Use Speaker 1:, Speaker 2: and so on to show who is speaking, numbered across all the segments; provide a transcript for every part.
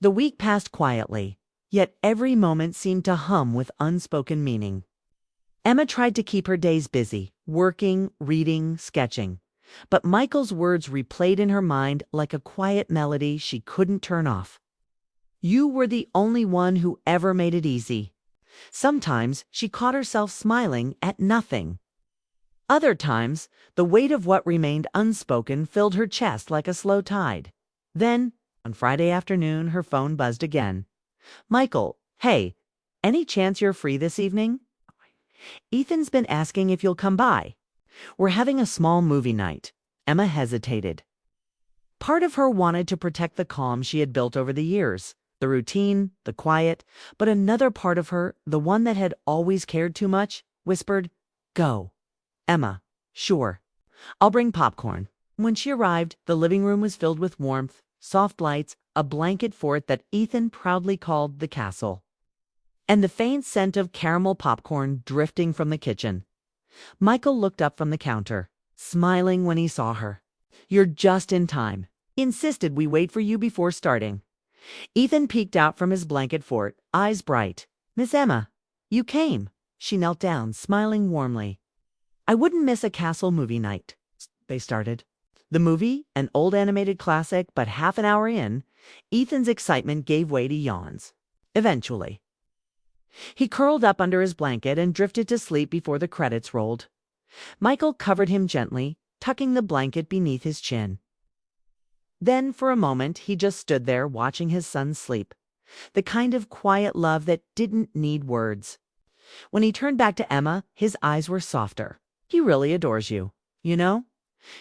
Speaker 1: The week passed quietly, yet every moment seemed to hum with unspoken meaning. Emma tried to keep her days busy, working, reading, sketching. But Michael's words replayed in her mind like a quiet melody she couldn't turn off. You were the only one who ever made it easy. Sometimes she caught herself smiling at nothing. Other times, the weight of what remained unspoken filled her chest like a slow tide. Then, on Friday afternoon, her phone buzzed again. Michael, hey, any chance you're free this evening? Ethan's been asking if you'll come by. We're having a small movie night. Emma hesitated. Part of her wanted to protect the calm she had built over the years, the routine, the quiet, but another part of her, the one that had always cared too much, whispered, Go. Emma, sure. I'll bring popcorn. When she arrived, the living room was filled with warmth, soft lights, a blanket fort that Ethan proudly called the castle, and the faint scent of caramel popcorn drifting from the kitchen. Michael looked up from the counter, smiling when he saw her. You're just in time. He insisted we wait for you before starting. Ethan peeked out from his blanket fort, eyes bright. Miss Emma, you came. She knelt down, smiling warmly. I wouldn't miss a castle movie night. They started. The movie, an old animated classic, but half an hour in, Ethan's excitement gave way to yawns. Eventually, he curled up under his blanket and drifted to sleep before the credits rolled. Michael covered him gently, tucking the blanket beneath his chin. Then, for a moment, he just stood there watching his son sleep, the kind of quiet love that didn't need words. When he turned back to Emma, his eyes were softer. He really adores you, you know?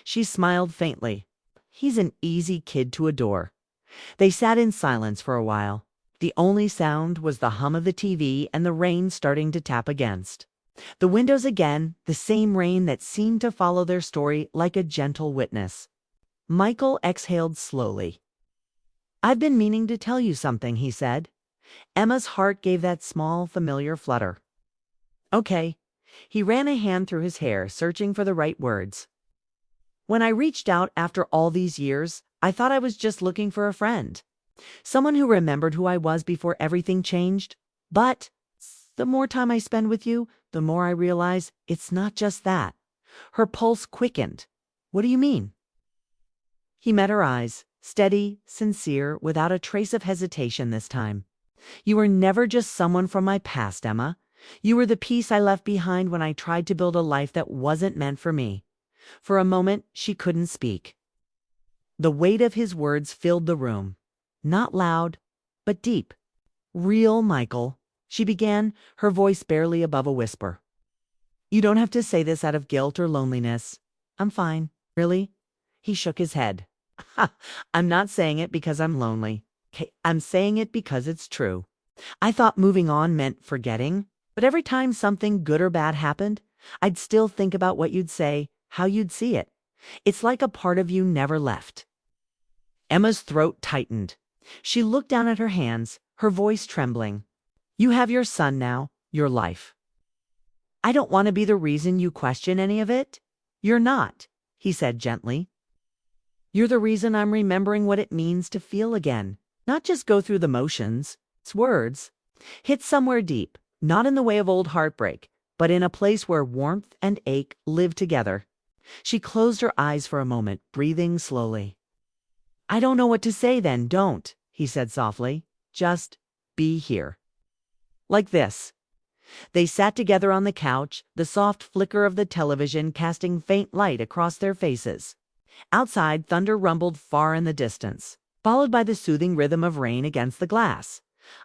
Speaker 1: She smiled faintly. He's an easy kid to adore. They sat in silence for a while. The only sound was the hum of the TV and the rain starting to tap against the windows again, the same rain that seemed to follow their story like a gentle witness. Michael exhaled slowly. I've been meaning to tell you something, he said. Emma's heart gave that small, familiar flutter. Okay. He ran a hand through his hair, searching for the right words. When I reached out after all these years, I thought I was just looking for a friend. Someone who remembered who I was before everything changed. But the more time I spend with you, the more I realize it's not just that. Her pulse quickened. What do you mean? He met her eyes, steady, sincere, without a trace of hesitation this time. You were never just someone from my past, Emma. You were the piece I left behind when I tried to build a life that wasn't meant for me. For a moment, she couldn't speak. The weight of his words filled the room. Not loud, but deep. Real, Michael, she began, her voice barely above a whisper. You don't have to say this out of guilt or loneliness. I'm fine. Really? He shook his head. I'm not saying it because I'm lonely. I'm saying it because it's true. I thought moving on meant forgetting, but every time something good or bad happened, I'd still think about what you'd say, how you'd see it. It's like a part of you never left. Emma's throat tightened. She looked down at her hands, her voice trembling. You have your son now, your life. I don't want to be the reason you question any of it. You're not, he said gently. You're the reason I'm remembering what it means to feel again, not just go through the motions. It's words. Hit somewhere deep, not in the way of old heartbreak, but in a place where warmth and ache live together. She closed her eyes for a moment, breathing slowly. I don't know what to say then, don't, he said softly. Just be here. Like this. They sat together on the couch, the soft flicker of the television casting faint light across their faces. Outside, thunder rumbled far in the distance, followed by the soothing rhythm of rain against the glass.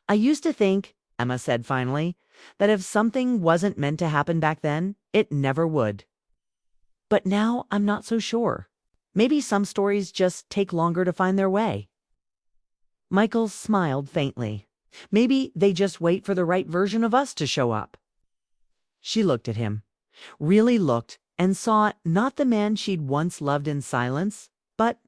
Speaker 1: I used to think, Emma said finally, that if something wasn't meant to happen back then, it never would. But now I'm not so sure. Maybe some stories just take longer to find their way. Michael smiled faintly. Maybe they just wait for the right version of us to show up. She looked at him, really looked, and saw not the man she'd once loved in silence, but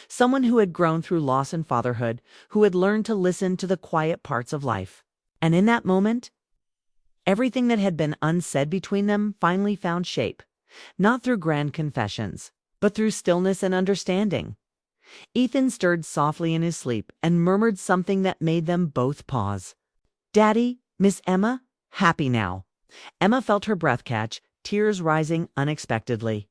Speaker 1: someone who had grown through loss and fatherhood, who had learned to listen to the quiet parts of life. And in that moment, everything that had been unsaid between them finally found shape, not through grand confessions, but through stillness and understanding. Ethan stirred softly in his sleep and murmured something that made them both pause. "Daddy, Miss Emma, happy now." Emma felt her breath catch, tears rising unexpectedly.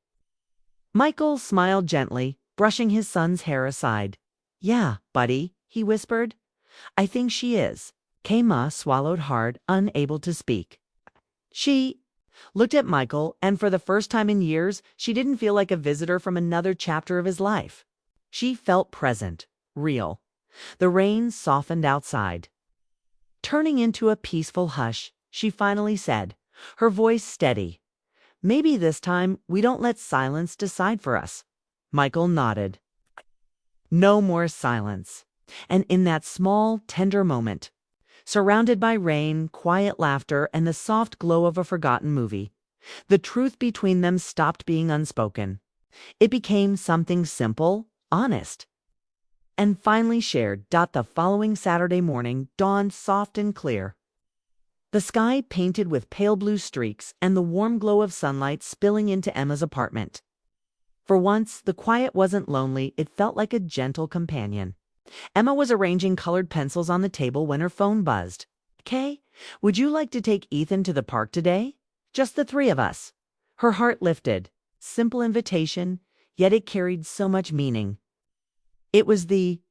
Speaker 1: Michael smiled gently, brushing his son's hair aside. "Yeah, buddy," he whispered. "I think she is." Kayma swallowed hard, unable to speak. She looked at Michael, and for the first time in years, she didn't feel like a visitor from another chapter of his life. She felt present, real. The rain softened outside. Turning into a peaceful hush, she finally said, her voice steady, "Maybe this time we don't let silence decide for us." Michael nodded. No more silence. And in that small, tender moment, surrounded by rain, quiet laughter, and the soft glow of a forgotten movie, the truth between them stopped being unspoken. It became something simple, honest, and finally shared. The following Saturday morning dawned soft and clear. The sky painted with pale blue streaks and the warm glow of sunlight spilling into Emma's apartment. For once, the quiet wasn't lonely, it felt like a gentle companion. Emma was arranging colored pencils on the table when her phone buzzed. "Kay, would you like to take Ethan to the park today? Just the three of us." Her heart lifted. Simple invitation, yet it carried so much meaning. It was the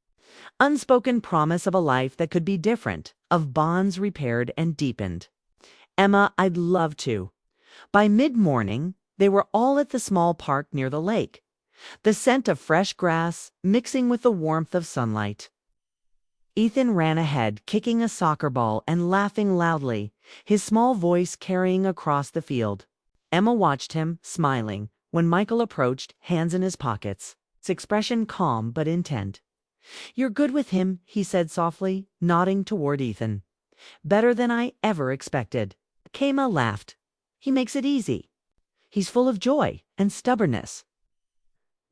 Speaker 1: unspoken promise of a life that could be different, of bonds repaired and deepened. "Emma, I'd love to." By mid-morning, they were all at the small park near the lake, the scent of fresh grass mixing with the warmth of sunlight. Ethan ran ahead, kicking a soccer ball and laughing loudly, his small voice carrying across the field. Emma watched him, smiling, when Michael approached, hands in his pockets, his expression calm but intent. "You're good with him," he said softly, nodding toward Ethan. "Better than I ever expected." Kayma laughed. "He makes it easy. He's full of joy and stubbornness."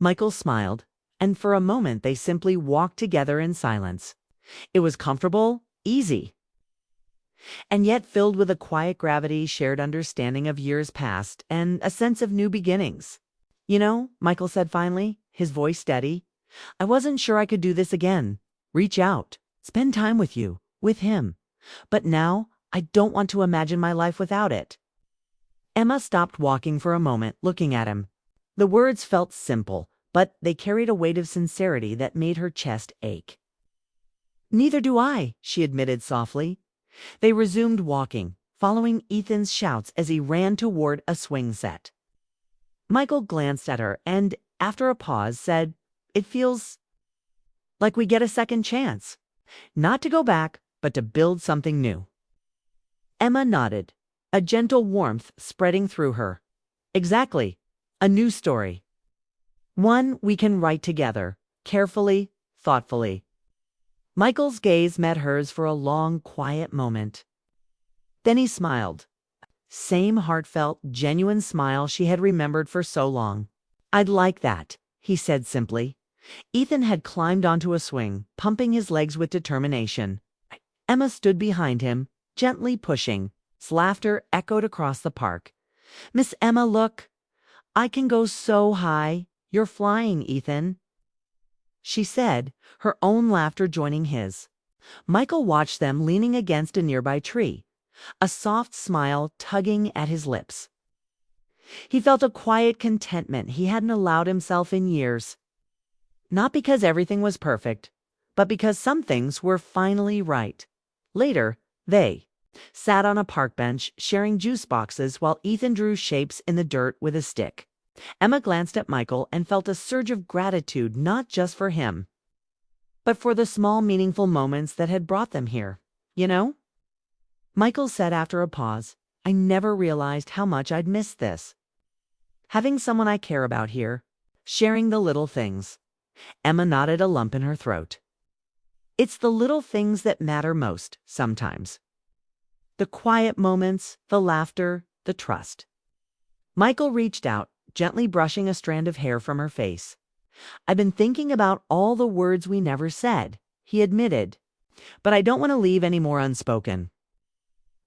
Speaker 1: Michael smiled, and for a moment they simply walked together in silence. It was comfortable, easy, and yet filled with a quiet gravity, shared understanding of years past, and a sense of new beginnings. "You know," Michael said finally, his voice steady, "I wasn't sure I could do this again. Reach out, spend time with you, with him. But now, I don't want to imagine my life without it." Emma stopped walking for a moment, looking at him. The words felt simple, but they carried a weight of sincerity that made her chest ache. "Neither do I," she admitted softly. They resumed walking, following Ethan's shouts as he ran toward a swing set. Michael glanced at her and, after a pause, said, "It feels like we get a second chance. Not to go back, but to build something new." Emma nodded, a gentle warmth spreading through her. "Exactly. A new story. One we can write together, carefully, thoughtfully." Michael's gaze met hers for a long, quiet moment. Then he smiled. Same heartfelt, genuine smile she had remembered for so long. "I'd like that," he said simply. Ethan had climbed onto a swing, pumping his legs with determination. Emma stood behind him, gently pushing. His laughter echoed across the park. "Miss Emma, look. I can go so high. You're flying, Ethan," she said, her own laughter joining his. Michael watched them leaning against a nearby tree, a soft smile tugging at his lips. He felt a quiet contentment he hadn't allowed himself in years. Not because everything was perfect, but because some things were finally right. Later, they sat on a park bench, sharing juice boxes while Ethan drew shapes in the dirt with a stick. Emma glanced at Michael and felt a surge of gratitude, not just for him, but for the small, meaningful moments that had brought them here. "You know," Michael said after a pause, "I never realized how much I'd missed this. Having someone I care about here, sharing the little things." Emma nodded, a lump in her throat. "It's the little things that matter most, sometimes. The quiet moments, the laughter, the trust." Michael reached out, gently brushing a strand of hair from her face. "I've been thinking about all the words we never said," he admitted, "but I don't want to leave any more unspoken.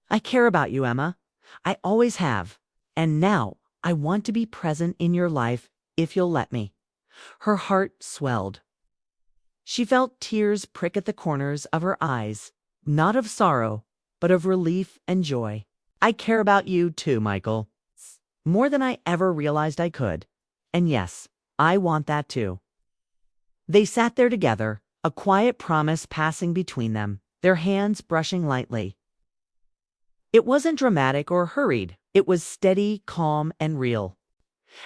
Speaker 1: I care about you, Emma. I always have. And now I want to be present in your life if you'll let me." Her heart swelled. She felt tears prick at the corners of her eyes, not of sorrow, but of relief and joy. I care about you too, Michael. More than I ever realized I could. And yes, I want that too. They sat there together, a quiet promise passing between them, their hands brushing lightly. It wasn't dramatic or hurried. It was steady, calm, and real.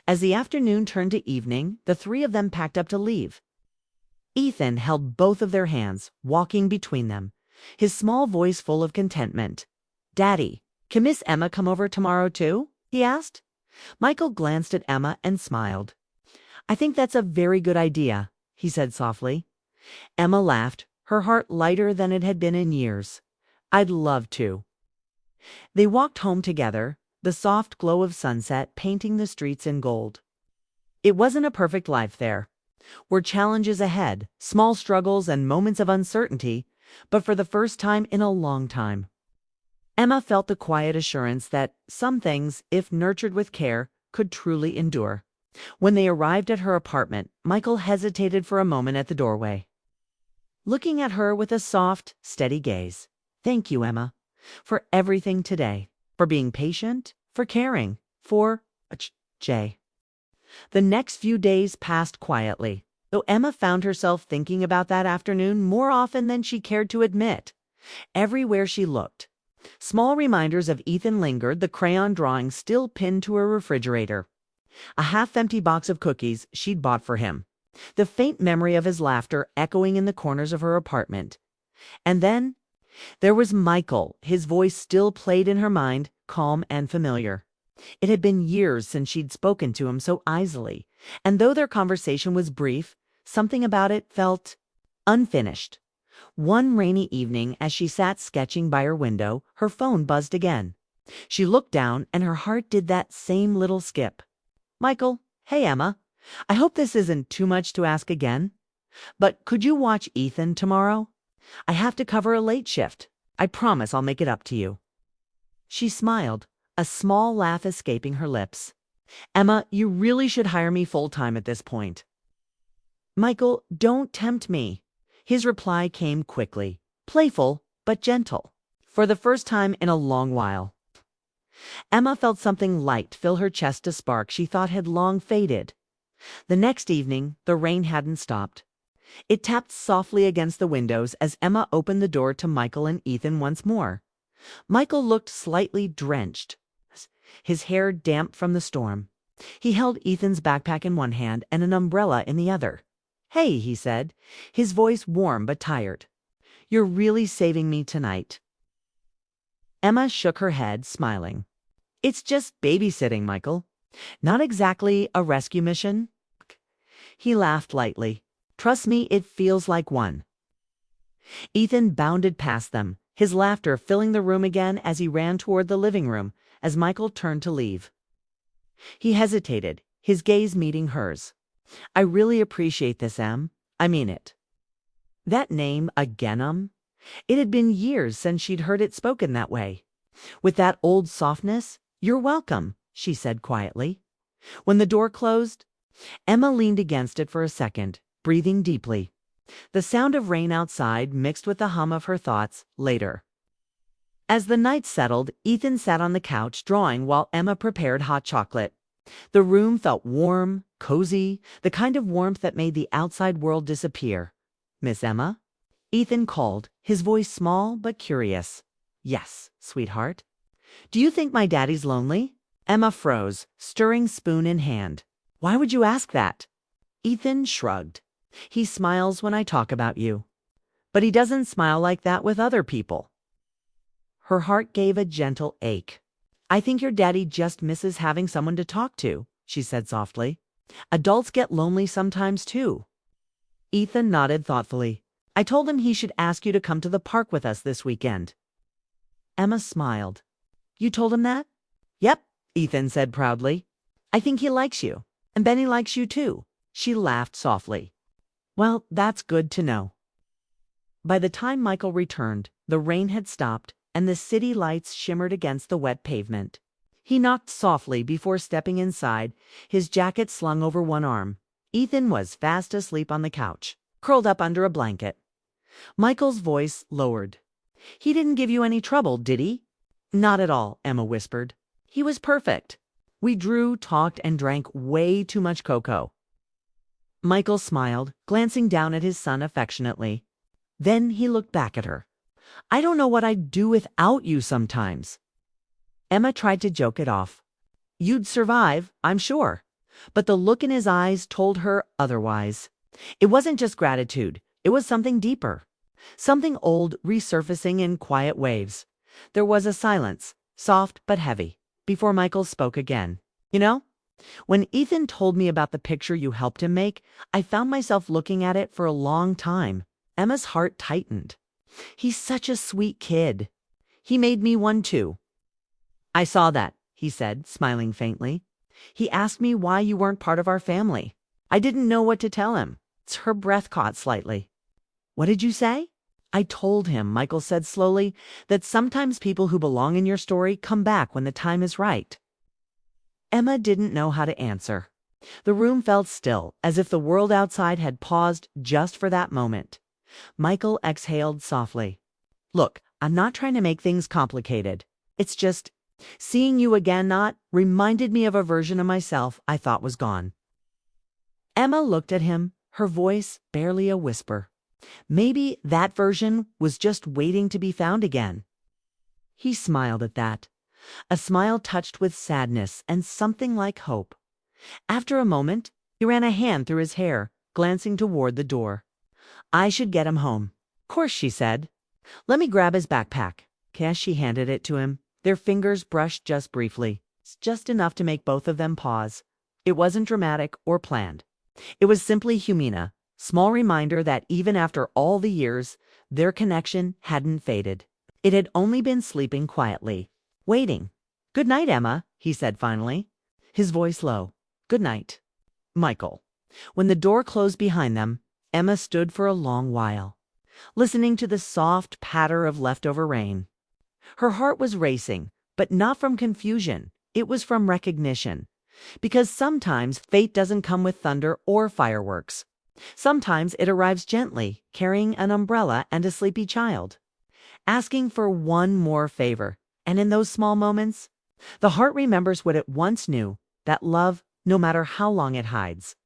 Speaker 1: As the afternoon turned to evening, the three of them packed up to leave. Ethan held both of their hands, walking between them, his small voice full of contentment. "Daddy, can Miss Emma come over tomorrow too?" he asked. Michael glanced at Emma and smiled. "I think that's a very good idea," he said softly. Emma laughed, her heart lighter than it had been in years. "I'd love to." They walked home together, the soft glow of sunset painting the streets in gold. It wasn't a perfect life there. Were challenges ahead, small struggles and moments of uncertainty, but for the first time in a long time, Emma felt the quiet assurance that some things, if nurtured with care, could truly endure. When they arrived at her apartment, Michael hesitated for a moment at the doorway, looking at her with a soft, steady gaze. "Thank you, Emma, for everything today, for being patient, for caring, for Jay." The next few days passed quietly, though Emma found herself thinking about that afternoon more often than she cared to admit. Everywhere she looked, small reminders of Ethan lingered, the crayon drawing still pinned to her refrigerator, a half-empty box of cookies she'd bought for him, the faint memory of his laughter echoing in the corners of her apartment. And then there was Michael, his voice still played in her mind, calm and familiar. It had been years since she'd spoken to him so easily, and though their conversation was brief, something about it felt unfinished. One rainy evening, as she sat sketching by her window, her phone buzzed again. She looked down, and her heart did that same little skip. "Michael, hey Emma, I hope this isn't too much to ask again, but could you watch Ethan tomorrow? I have to cover a late shift. I promise I'll make it up to you." She smiled, a small laugh escaping her lips. "Emma, you really should hire me full-time at this point." "Michael, don't tempt me." His reply came quickly, playful but gentle. For the first time in a long while, Emma felt something light fill her chest, a spark she thought had long faded. The next evening, the rain hadn't stopped. It tapped softly against the windows as Emma opened the door to Michael and Ethan once more. Michael looked slightly drenched, his hair damp from the storm. He held Ethan's backpack in one hand and an umbrella in the other. "Hey," he said, his voice warm but tired. "You're really saving me tonight." Emma shook her head, smiling. "It's just babysitting, Michael. Not exactly a rescue mission." He laughed lightly. "Trust me, it feels like one." Ethan bounded past them, his laughter filling the room again as he ran toward the living room as Michael turned to leave. He hesitated, his gaze meeting hers. "I really appreciate this, Em. I mean it." That name again, it had been years since she'd heard it spoken that way. With that old softness. "You're welcome," she said quietly. When the door closed, Emma leaned against it for a second, breathing deeply. The sound of rain outside mixed with the hum of her thoughts later. As the night settled, Ethan sat on the couch drawing while Emma prepared hot chocolate. The room felt warm, cozy, the kind of warmth that made the outside world disappear. "Miss Emma?" Ethan called, his voice small but curious. "Yes, sweetheart." "Do you think my daddy's lonely?" Emma froze, stirring spoon in hand. "Why would you ask that?" Ethan shrugged. "He smiles when I talk about you. But he doesn't smile like that with other people." Her heart gave a gentle ache. "I think your daddy just misses having someone to talk to," she said softly. "Adults get lonely sometimes too." Ethan nodded thoughtfully. "I told him he should ask you to come to the park with us this weekend." Emma smiled. "You told him that?" "Yep," Ethan said proudly. "I think he likes you, and Benny likes you too." She laughed softly. "Well, that's good to know." By the time Michael returned, the rain had stopped and the city lights shimmered against the wet pavement. He knocked softly before stepping inside, his jacket slung over one arm. Ethan was fast asleep on the couch, curled up under a blanket. Michael's voice lowered. "He didn't give you any trouble, did he?" "Not at all," Emma whispered. "He was perfect. We drew, talked, and drank way too much cocoa." Michael smiled, glancing down at his son affectionately. Then he looked back at her. "I don't know what I'd do without you sometimes." Emma tried to joke it off. "You'd survive, I'm sure." But the look in his eyes told her otherwise. It wasn't just gratitude. It was something deeper. Something old resurfacing in quiet waves. There was a silence, soft but heavy, before Michael spoke again. "You know, when Ethan told me about the picture you helped him make, I found myself looking at it for a long time." Emma's heart tightened. "He's such a sweet kid. He made me one too." "I saw that," he said, smiling faintly. "He asked me why you weren't part of our family. I didn't know what to tell him." Her breath caught slightly. "What did you say?" "I told him," Michael said slowly, "that sometimes people who belong in your story come back when the time is right." Emma didn't know how to answer. The room felt still, as if the world outside had paused just for that moment. Michael exhaled softly. "Look, I'm not trying to make things complicated. It's just, seeing you again reminded me of a version of myself I thought was gone." Emma looked at him, her voice barely a whisper. Maybe that version was just waiting to be found again. He smiled at that, a smile touched with sadness and something like hope. After a moment, he ran a hand through his hair, glancing toward the door. "I should get him home." "Course," she said. "Let me grab his backpack." She handed it to him. Their fingers brushed just briefly, just enough to make both of them pause. It wasn't dramatic or planned. It was simply Humina, small reminder that even after all the years, their connection hadn't faded. It had only been sleeping quietly, waiting. "Good night, Emma," he said finally, his voice low. "Good night, Michael." When the door closed behind them, Emma stood for a long while, listening to the soft patter of leftover rain. Her heart was racing, but not from confusion. It was from recognition. Because sometimes fate doesn't come with thunder or fireworks. Sometimes it arrives gently, carrying an umbrella and a sleepy child, asking for one more favor. And in those small moments, the heart remembers what it once knew, that love, no matter how long it hides,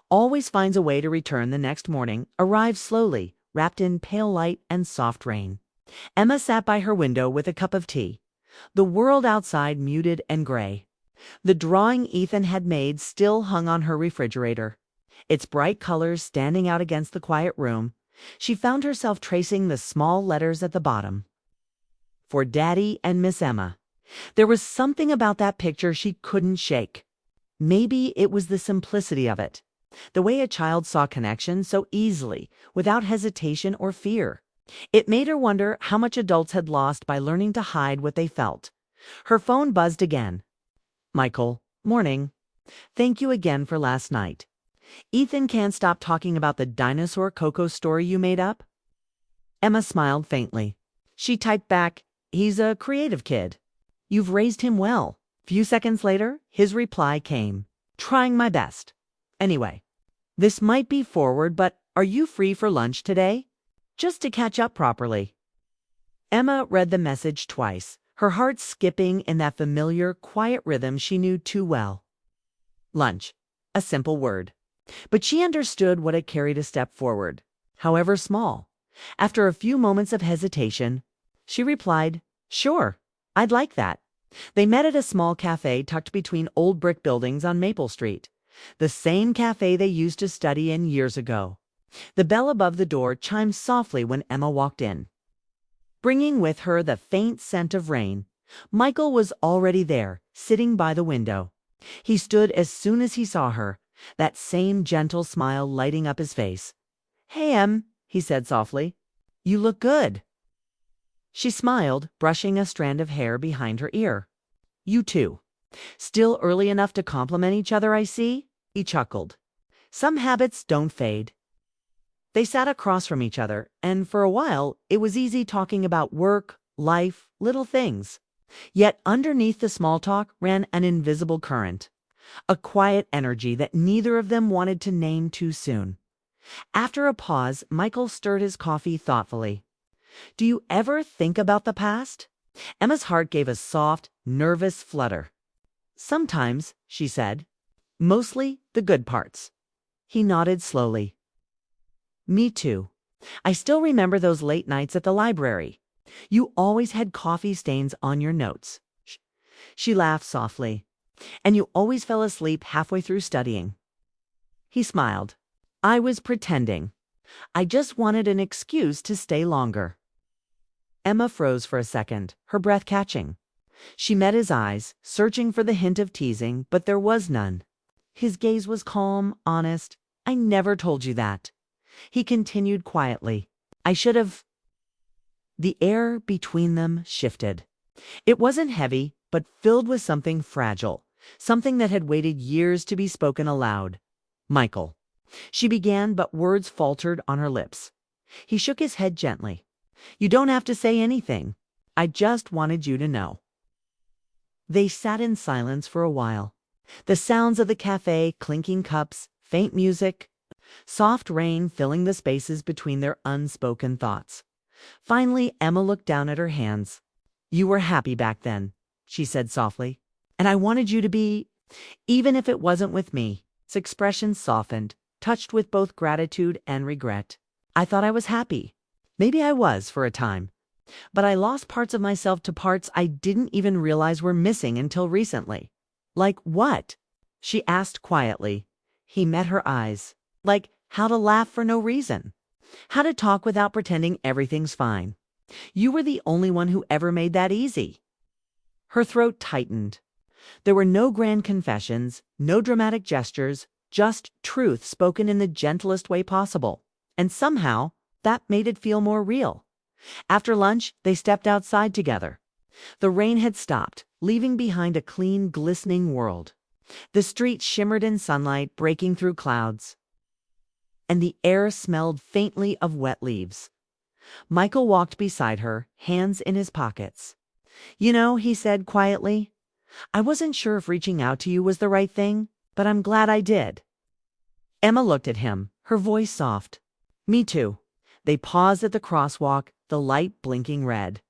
Speaker 1: always finds a way to return the next morning, arrive slowly, wrapped in pale light and soft rain. Emma sat by her window with a cup of tea, the world outside muted and gray. The drawing Ethan had made still hung on her refrigerator, its bright colors standing out against the quiet room. She found herself tracing the small letters at the bottom. "For Daddy and Miss Emma." There was something about that picture she couldn't shake. Maybe it was the simplicity of it, the way a child saw connection so easily, without hesitation or fear. It made her wonder how much adults had lost by learning to hide what they felt. Her phone buzzed again. "Michael, morning. Thank you again for last night. Ethan can't stop talking about the dinosaur Coco story you made up." Emma smiled faintly. She typed back, "He's a creative kid. You've raised him well." Few seconds later, his reply came. "Trying my best. Anyway, this might be forward, but are you free for lunch today? Just to catch up properly." Emma read the message twice, her heart skipping in that familiar, quiet rhythm she knew too well. Lunch. A simple word. But she understood what it carried a step forward, however small. After a few moments of hesitation, she replied, "Sure, I'd like that." They met at a small cafe tucked between old brick buildings on Maple Street, the same cafe they used to study in years ago. The bell above the door chimed softly when Emma walked in. Bringing with her the faint scent of rain, Michael was already there, sitting by the window. He stood as soon as he saw her, that same gentle smile lighting up his face. "Hey, Em," he said softly. "You look good." She smiled, brushing a strand of hair behind her ear. "You too. Still early enough to compliment each other, I see?" He chuckled. "Some habits don't fade." They sat across from each other, and for a while it was easy talking about work, life, little things. Yet underneath the small talk ran an invisible current, a quiet energy that neither of them wanted to name too soon. After a pause, Michael stirred his coffee thoughtfully. Do you ever think about the past? Emma's heart gave a soft, nervous flutter. Sometimes, she said. Mostly the good parts. He nodded slowly. Me too. I still remember those late nights at the library. You always had coffee stains on your notes. She laughed softly. And you always fell asleep halfway through studying. He smiled. I was pretending. I just wanted an excuse to stay longer. Emma froze for a second, her breath catching. She met his eyes, searching for the hint of teasing, but there was none. His gaze was calm, honest. I never told you that. He continued quietly. I should have. The air between them shifted. It wasn't heavy, but filled with something fragile, something that had waited years to be spoken aloud. Michael. She began, but words faltered on her lips. He shook his head gently. You don't have to say anything. I just wanted you to know. They sat in silence for a while. The sounds of the cafe, clinking cups, faint music, soft rain filling the spaces between their unspoken thoughts. Finally, Emma looked down at her hands. You were happy back then, she said softly. And I wanted you to be, even if it wasn't with me. His expression softened, touched with both gratitude and regret. I thought I was happy. Maybe I was for a time. But I lost parts of myself to parts I didn't even realize were missing until recently. Like what? She asked quietly. He met her eyes. Like how to laugh for no reason. How to talk without pretending everything's fine. You were the only one who ever made that easy. Her throat tightened. There were no grand confessions, no dramatic gestures, just truth spoken in the gentlest way possible. And somehow, that made it feel more real. After lunch, they stepped outside together. The rain had stopped, leaving behind a clean, glistening world. The street shimmered in sunlight, breaking through clouds. And the air smelled faintly of wet leaves. Michael walked beside her, hands in his pockets. You know, he said quietly, I wasn't sure if reaching out to you was the right thing, but I'm glad I did. Emma looked at him, her voice soft. Me too. They paused at the crosswalk, the light blinking red.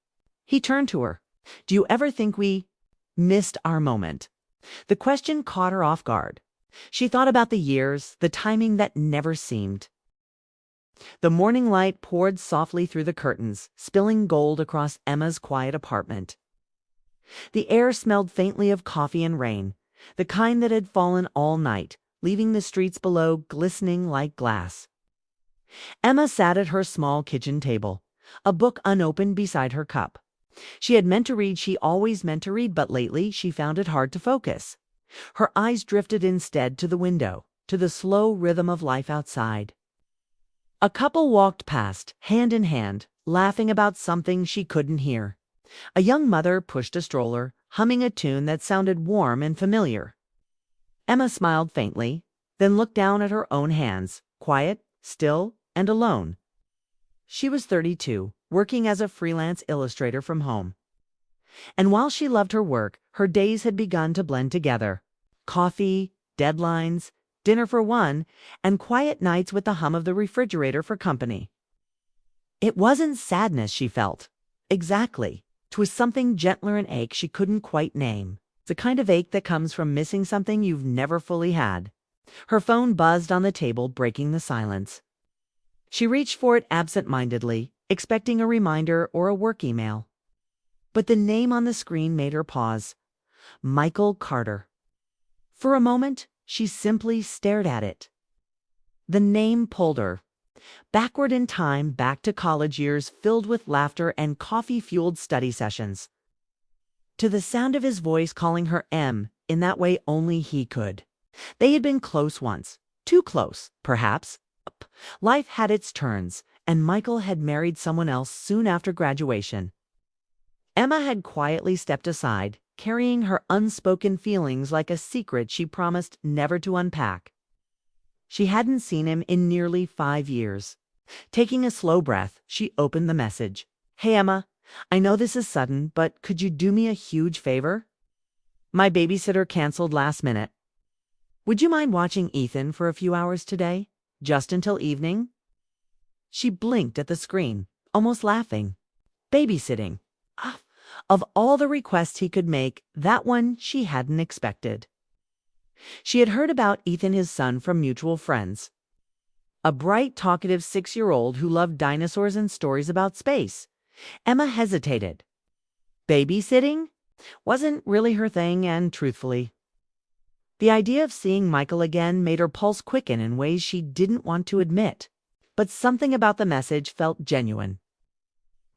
Speaker 1: He turned to her. Do you ever think we missed our moment? The question caught her off guard. She thought about the years, the timing that never seemed. The morning light poured softly through the curtains, spilling gold across Emma's quiet apartment. The air smelled faintly of coffee and rain, the kind that had fallen all night, leaving the streets below glistening like glass. Emma sat at her small kitchen table, a book unopened beside her cup. She had meant to read, she always meant to read, but lately she found it hard to focus. Her eyes drifted instead to the window, to the slow rhythm of life outside. A couple walked past, hand in hand, laughing about something she couldn't hear. A young mother pushed a stroller, humming a tune that sounded warm and familiar. Emma smiled faintly, then looked down at her own hands, quiet, still, and alone. She was 32, working as a freelance illustrator from home. And while she loved her work, her days had begun to blend together. Coffee, deadlines, dinner for one, and quiet nights with the hum of the refrigerator for company. It wasn't sadness she felt. Exactly. 'Twas something gentler, an ache she couldn't quite name. The kind of ache that comes from missing something you've never fully had. Her phone buzzed on the table, breaking the silence. She reached for it absent-mindedly, expecting a reminder or a work email. But the name on the screen made her pause. Michael Carter. For a moment, she simply stared at it. The name pulled her. Backward in time, back to college years filled with laughter and coffee-fueled study sessions. To the sound of his voice calling her Em, in that way only he could. They had been close once. Too close, perhaps. Life had its turns, and Michael had married someone else soon after graduation. Emma had quietly stepped aside, carrying her unspoken feelings like a secret she promised never to unpack. She hadn't seen him in nearly 5 years. Taking a slow breath, she opened the message. Hey Emma, I know this is sudden, but could you do me a huge favor? My babysitter canceled last minute. Would you mind watching Ethan for a few hours today? Just until evening? She blinked at the screen, almost laughing. Babysitting. Ah, of all the requests he could make, that one she hadn't expected. She had heard about Ethan, his son, from mutual friends. A bright, talkative 6-year-old who loved dinosaurs and stories about space. Emma hesitated. Babysitting wasn't really her thing, and truthfully, the idea of seeing Michael again made her pulse quicken in ways she didn't want to admit. But something about the message felt genuine.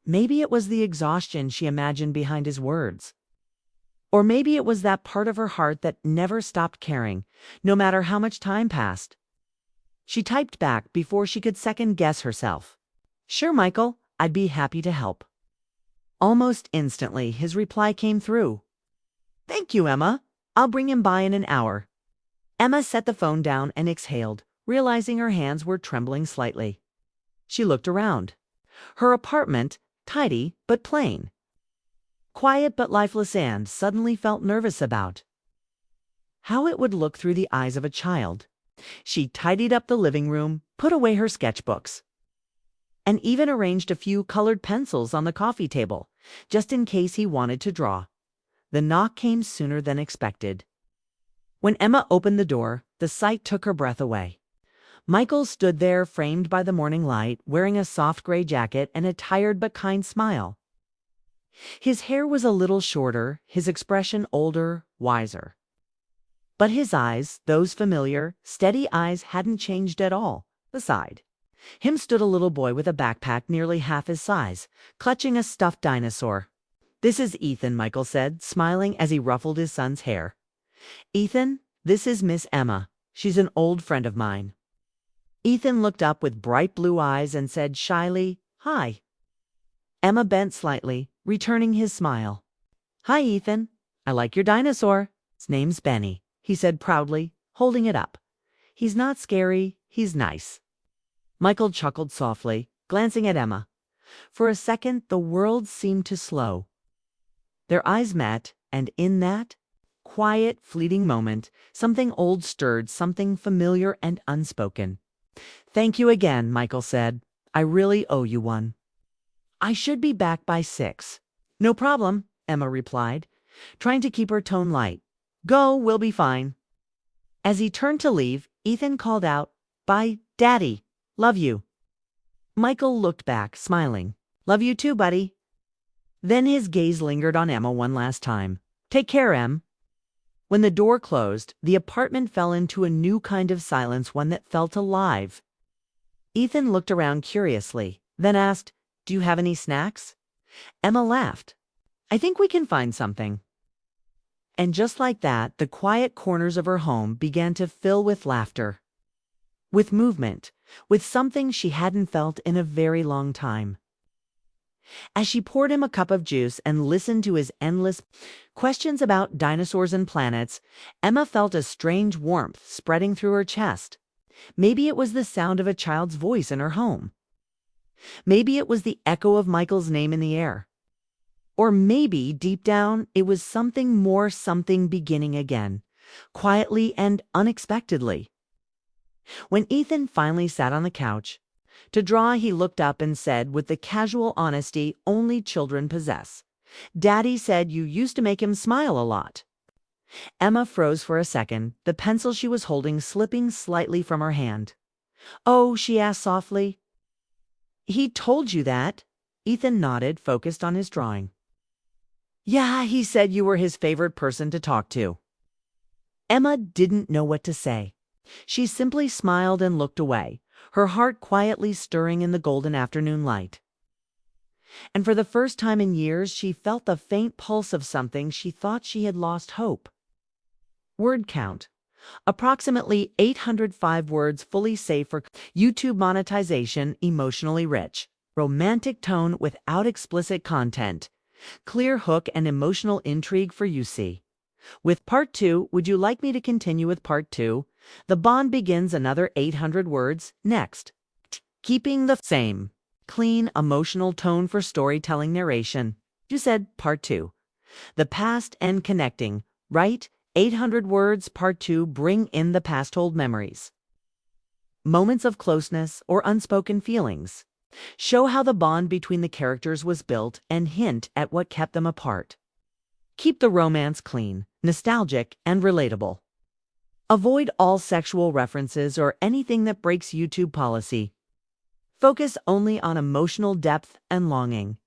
Speaker 1: Maybe it was the exhaustion she imagined behind his words. Or maybe it was that part of her heart that never stopped caring, no matter how much time passed. She typed back before she could second-guess herself. "Sure, Michael, I'd be happy to help." Almost instantly, his reply came through. "Thank you, Emma. I'll bring him by in an hour." Emma set the phone down and exhaled, realizing her hands were trembling slightly. She looked around. Her apartment, tidy but plain. Quiet but lifeless, and suddenly felt nervous about how it would look through the eyes of a child. She tidied up the living room, put away her sketchbooks, and even arranged a few colored pencils on the coffee table, just in case he wanted to draw. The knock came sooner than expected. When Emma opened the door, the sight took her breath away. Michael stood there, framed by the morning light, wearing a soft gray jacket and a tired but kind smile. His hair was a little shorter, his expression older, wiser. But his eyes, those familiar, steady eyes, hadn't changed at all. Beside him stood a little boy with a backpack nearly half his size, clutching a stuffed dinosaur. "This is Ethan," Michael said, smiling as he ruffled his son's hair. "Ethan, this is Miss Emma. She's an old friend of mine." Ethan looked up with bright blue eyes and said shyly, "Hi." Emma bent slightly, returning his smile. "Hi, Ethan. I like your dinosaur. His name's Benny," he said proudly, holding it up. "He's not scary, he's nice." Michael chuckled softly, glancing at Emma. For a second, the world seemed to slow. Their eyes met, and in that quiet, fleeting moment, something old stirred, something familiar and unspoken. "Thank you again," Michael said. "I really owe you one." "I should be back by 6. "No problem," Emma replied, trying to keep her tone light. "Go, we'll be fine." As he turned to leave, Ethan called out, "Bye, Daddy. Love you." Michael looked back, smiling. "Love you too, buddy." Then his gaze lingered on Emma one last time. "Take care, Em." When the door closed, the apartment fell into a new kind of silence, one that felt alive. Ethan looked around curiously, then asked, "Do you have any snacks?" Emma laughed. "I think we can find something." And just like that, the quiet corners of her home began to fill with laughter, with movement, with something she hadn't felt in a very long time. As she poured him a cup of juice and listened to his endless questions about dinosaurs and planets, Emma felt a strange warmth spreading through her chest. Maybe it was the sound of a child's voice in her home. Maybe it was the echo of Michael's name in the air. Or maybe, deep down, it was something more, something beginning again, quietly and unexpectedly. When Ethan finally sat on the couch to draw, he looked up and said with the casual honesty only children possess, "Daddy said you used to make him smile a lot." Emma froze for a second, the pencil she was holding slipping slightly from her hand. "Oh," she asked softly. "He told you that?" Ethan nodded, focused on his drawing. "Yeah, he said you were his favorite person to talk to." Emma didn't know what to say. She simply smiled and looked away, her heart quietly stirring in the golden afternoon light. And for the first time in years, she felt the faint pulse of something she thought she had lost hope. Word count. Approximately 805 words, fully safe for YouTube monetization, emotionally rich. Romantic tone without explicit content. Clear hook and emotional intrigue for UC. With part 2, would you like me to continue with part 2? The bond begins, another 800 words, next. Keeping the same clean, emotional tone for storytelling narration. You said part 2. The past and connecting, right? 800 words, part 2, bring in the past old memories. moments of closeness, or unspoken feelings. Show how the bond between the characters was built and hint at what kept them apart. Keep the romance clean, nostalgic, and relatable. Avoid all sexual references or anything that breaks YouTube policy. Focus only on emotional depth and longing.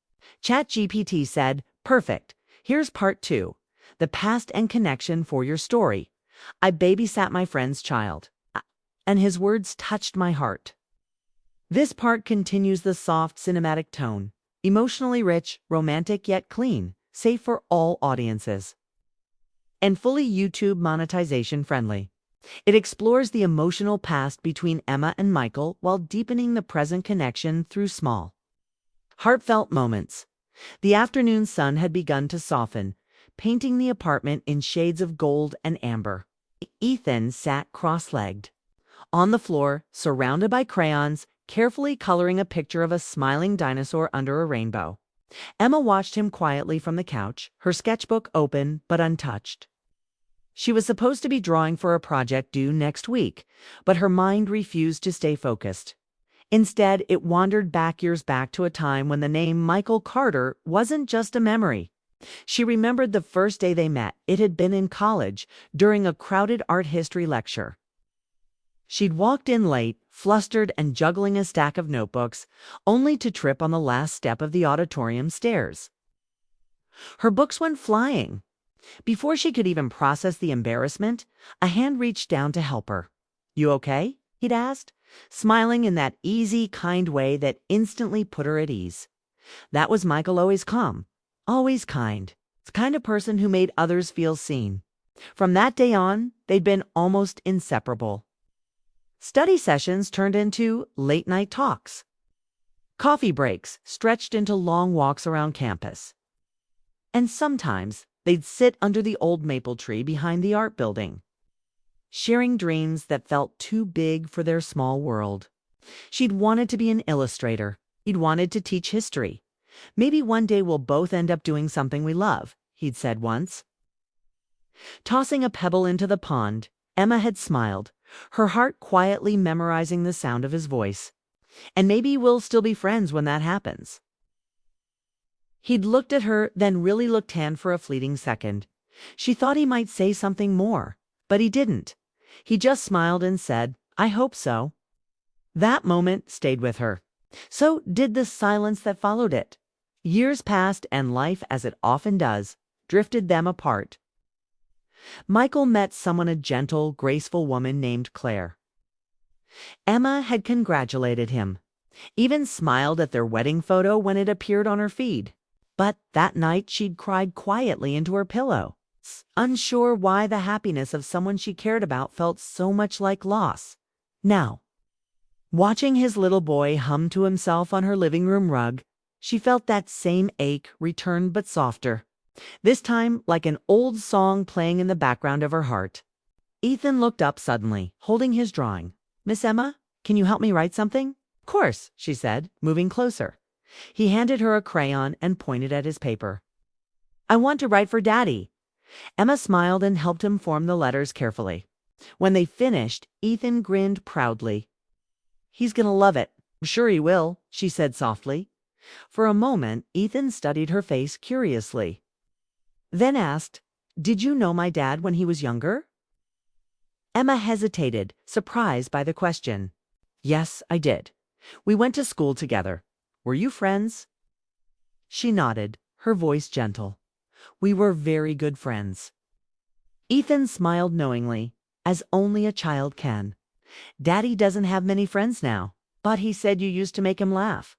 Speaker 1: ChatGPT said, "Perfect. Here's part 2. The past and connection for your story. I babysat my friend's child." And his words touched my heart. This part continues the soft cinematic tone, emotionally rich, romantic yet clean, safe for all audiences. And fully YouTube monetization friendly. It explores the emotional past between Emma and Michael while deepening the present connection through small, heartfelt moments. The afternoon sun had begun to soften, painting the apartment in shades of gold and amber. Ethan sat cross-legged on the floor, surrounded by crayons, carefully coloring a picture of a smiling dinosaur under a rainbow. Emma watched him quietly from the couch, her sketchbook open but untouched. She was supposed to be drawing for a project due next week, but her mind refused to stay focused. Instead, it wandered years back to a time when the name Michael Carter wasn't just a memory. She remembered the first day they met. It had been in college, during a crowded art history lecture. She'd walked in late, flustered and juggling a stack of notebooks, only to trip on the last step of the auditorium stairs. Her books went flying. Before she could even process the embarrassment, a hand reached down to help her. "You okay?" he'd asked, smiling in that easy, kind way that instantly put her at ease. That was Michael, always calm, always kind. The kind of person who made others feel seen. From that day on, they'd been almost inseparable. Study sessions turned into late-night talks. Coffee breaks stretched into long walks around campus. And sometimes they'd sit under the old maple tree behind the art building, sharing dreams that felt too big for their small world. She'd wanted to be an illustrator. He'd wanted to teach history. "Maybe one day we'll both end up doing something we love," he'd said once. Tossing a pebble into the pond, Emma had smiled, her heart quietly memorizing the sound of his voice. "And maybe we'll still be friends when that happens." He'd looked at her, then really looked hand for a fleeting second. She thought he might say something more, but he didn't. He just smiled and said, "I hope so." That moment stayed with her. So did the silence that followed it. Years passed, and life, as it often does, drifted them apart. Michael met someone, a gentle, graceful woman named Claire. Emma had congratulated him, even smiled at their wedding photo when it appeared on her feed. But that night she'd cried quietly into her pillow, unsure why the happiness of someone she cared about felt so much like loss. Now, watching his little boy hum to himself on her living room rug, she felt that same ache return, but softer. This time like an old song playing in the background of her heart. Ethan looked up suddenly, holding his drawing. "Miss Emma, can you help me write something?" "Of course," she said, moving closer. He handed her a crayon and pointed at his paper. "I want to write for Daddy." Emma smiled and helped him form the letters carefully. When they finished, Ethan grinned proudly. "He's gonna love it." "I'm sure he will," she said softly. For a moment, Ethan studied her face curiously, then asked, "Did you know my dad when he was younger?" Emma hesitated, surprised by the question. "Yes, I did. We went to school together. Were you friends?" She nodded, her voice gentle. "We were very good friends." Ethan smiled knowingly, as only a child can. "Daddy doesn't have many friends now, but he said you used to make him laugh."